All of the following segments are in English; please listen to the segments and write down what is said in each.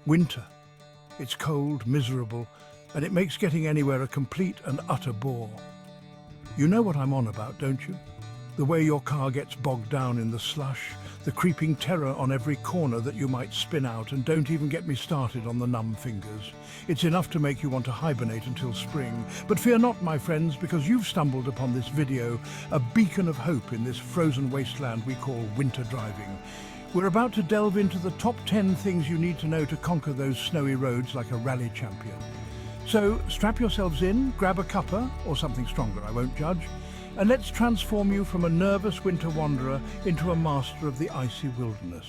Winter. It's cold, miserable, and it makes getting anywhere a complete and utter bore. You know what I'm on about, don't you? The way your car gets bogged down in the slush, the creeping terror on every corner that you might spin out, and don't even get me started on the numb fingers. It's enough to make you want to hibernate until spring. But fear not, my friends, because you've stumbled upon this video, a beacon of hope in this frozen wasteland we call winter driving. We're about to delve into the top 10 things you need to know to conquer those snowy roads like a rally champion. So strap yourselves in, grab a cuppa, or something stronger, I won't judge, and let's transform you from a nervous winter wanderer into a master of the icy wilderness.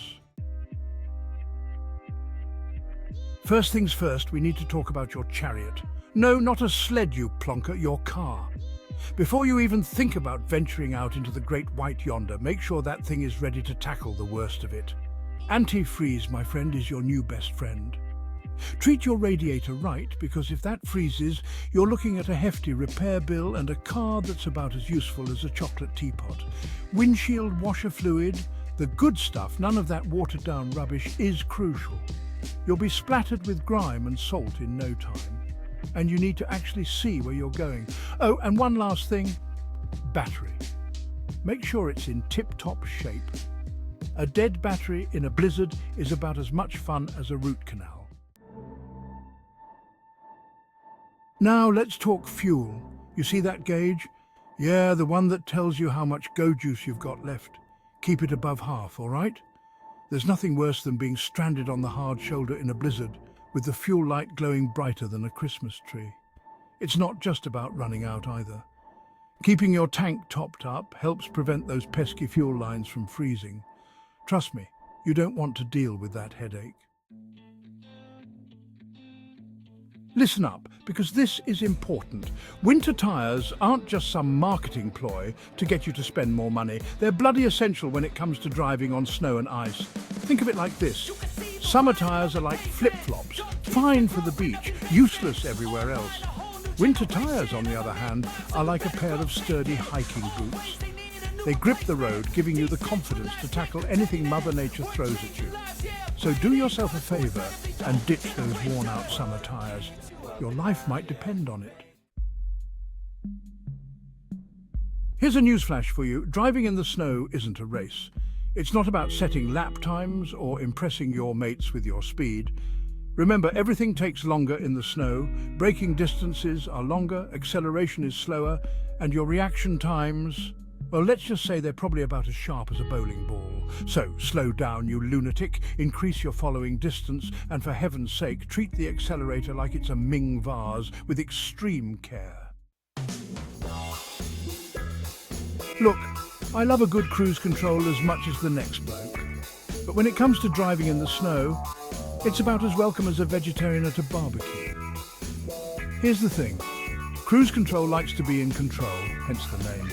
First things first, we need to talk about your chariot. No, not a sled, you plonker, your car. Before you even think about venturing out into the great white yonder, make sure that thing is ready to tackle the worst of it. Anti-freeze, my friend, is your new best friend. Treat your radiator right, because if that freezes, you're looking at a hefty repair bill and a car that's about as useful as a chocolate teapot. Windshield washer fluid, the good stuff, none of that watered-down rubbish, is crucial. You'll be splattered with grime and salt in no time. And you need to actually see where you're going. Oh, and one last thing, battery. Make sure it's in tip-top shape. A dead battery in a blizzard is about as much fun as a root canal. Now let's talk fuel. You see that gauge? Yeah, the one that tells you how much go juice you've got left. Keep it above half, all right? There's nothing worse than being stranded on the hard shoulder in a blizzard, with the fuel light glowing brighter than a Christmas tree. It's not just about running out either. Keeping your tank topped up helps prevent those pesky fuel lines from freezing. Trust me, you don't want to deal with that headache. Listen up, because this is important. Winter tyres aren't just some marketing ploy to get you to spend more money. They're bloody essential when it comes to driving on snow and ice. Think of it like this. Summer tyres are like flip-flops, fine for the beach, useless everywhere else. Winter tyres, on the other hand, are like a pair of sturdy hiking boots. They grip the road, giving you the confidence to tackle anything Mother Nature throws at you. So do yourself a favour and ditch those worn-out summer tyres. Your life might depend on it. Here's a newsflash for you. Driving in the snow isn't a race. It's not about setting lap times or impressing your mates with your speed. Remember, everything takes longer in the snow. Braking distances are longer, acceleration is slower, and your reaction times, well, let's just say they're probably about as sharp as a bowling ball. So, slow down, you lunatic, increase your following distance, and for heaven's sake, treat the accelerator like it's a Ming vase with extreme care. Look, I love a good cruise control as much as the next bloke. But when it comes to driving in the snow, it's about as welcome as a vegetarian at a barbecue. Here's the thing. Cruise control likes to be in control, hence the name.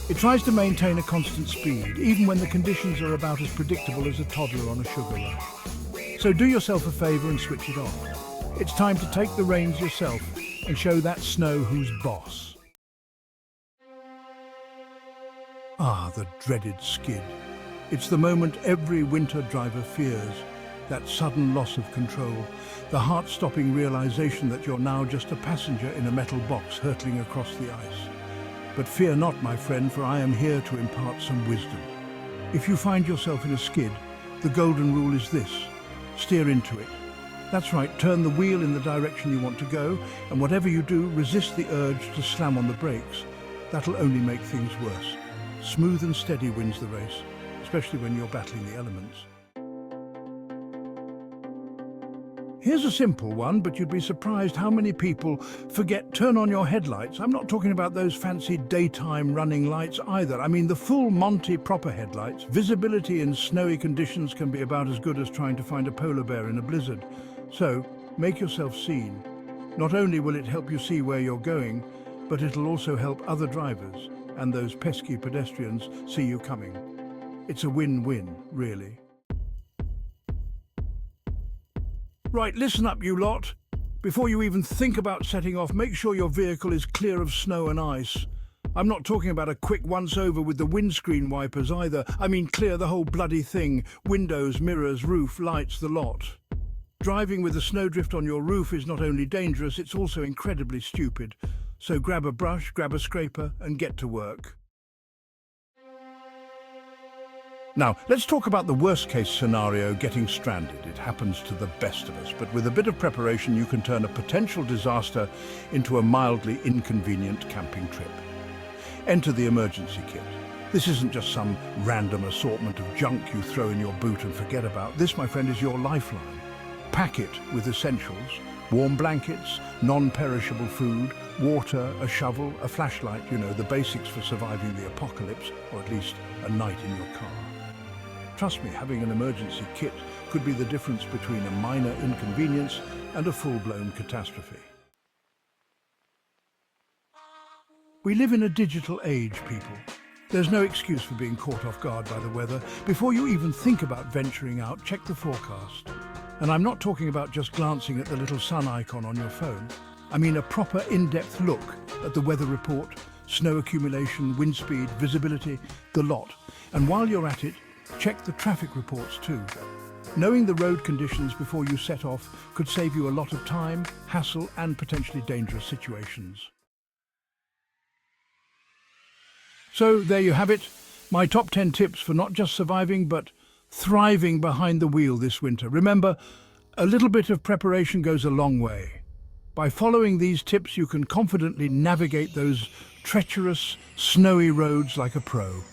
It tries to maintain a constant speed, even when the conditions are about as predictable as a toddler on a sugar rush. So do yourself a favour and switch it off. It's time to take the reins yourself and show that snow who's boss. Ah, the dreaded skid. It's the moment every winter driver fears, that sudden loss of control, the heart-stopping realization that you're now just a passenger in a metal box hurtling across the ice. But fear not, my friend, for I am here to impart some wisdom. If you find yourself in a skid, the golden rule is this: steer into it. That's right, turn the wheel in the direction you want to go, and whatever you do, resist the urge to slam on the brakes. That'll only make things worse. Smooth and steady wins the race, especially when you're battling the elements. Here's a simple one, but you'd be surprised how many people forget turn on your headlights. I'm not talking about those fancy daytime running lights either. I mean the full Monty proper headlights. Visibility in snowy conditions can be about as good as trying to find a polar bear in a blizzard. So, make yourself seen. Not only will it help you see where you're going, but it'll also help other drivers and those pesky pedestrians see you coming. It's a win-win, really. Right, listen up, you lot. Before you even think about setting off, make sure your vehicle is clear of snow and ice. I'm not talking about a quick once-over with the windscreen wipers either. I mean clear the whole bloody thing. Windows, mirrors, roof, lights, the lot. Driving with a snowdrift on your roof is not only dangerous, it's also incredibly stupid. So grab a brush, grab a scraper, and get to work. Now, let's talk about the worst-case scenario, getting stranded. It happens to the best of us, but with a bit of preparation, you can turn a potential disaster into a mildly inconvenient camping trip. Enter the emergency kit. This isn't just some random assortment of junk you throw in your boot and forget about. This, my friend, is your lifeline. Pack it with essentials: warm blankets, non-perishable food, water, a shovel, a flashlight, the basics for surviving the apocalypse, or at least a night in your car. Trust me, having an emergency kit could be the difference between a minor inconvenience and a full-blown catastrophe. We live in a digital age, people. There's no excuse for being caught off guard by the weather. Before you even think about venturing out, check the forecast. And I'm not talking about just glancing at the little sun icon on your phone. I mean a proper in-depth look at the weather report, snow accumulation, wind speed, visibility, the lot. And while you're at it, check the traffic reports too. Knowing the road conditions before you set off could save you a lot of time, hassle, and potentially dangerous situations. So there you have it, my top 10 tips for not just surviving, but thriving behind the wheel this winter. Remember, a little bit of preparation goes a long way. By following these tips, you can confidently navigate those treacherous, snowy roads like a pro.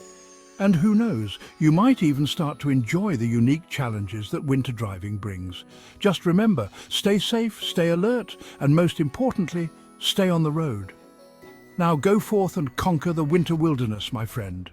And who knows, you might even start to enjoy the unique challenges that winter driving brings. Just remember, stay safe, stay alert, and most importantly, stay on the road. Now go forth and conquer the winter wilderness, my friend.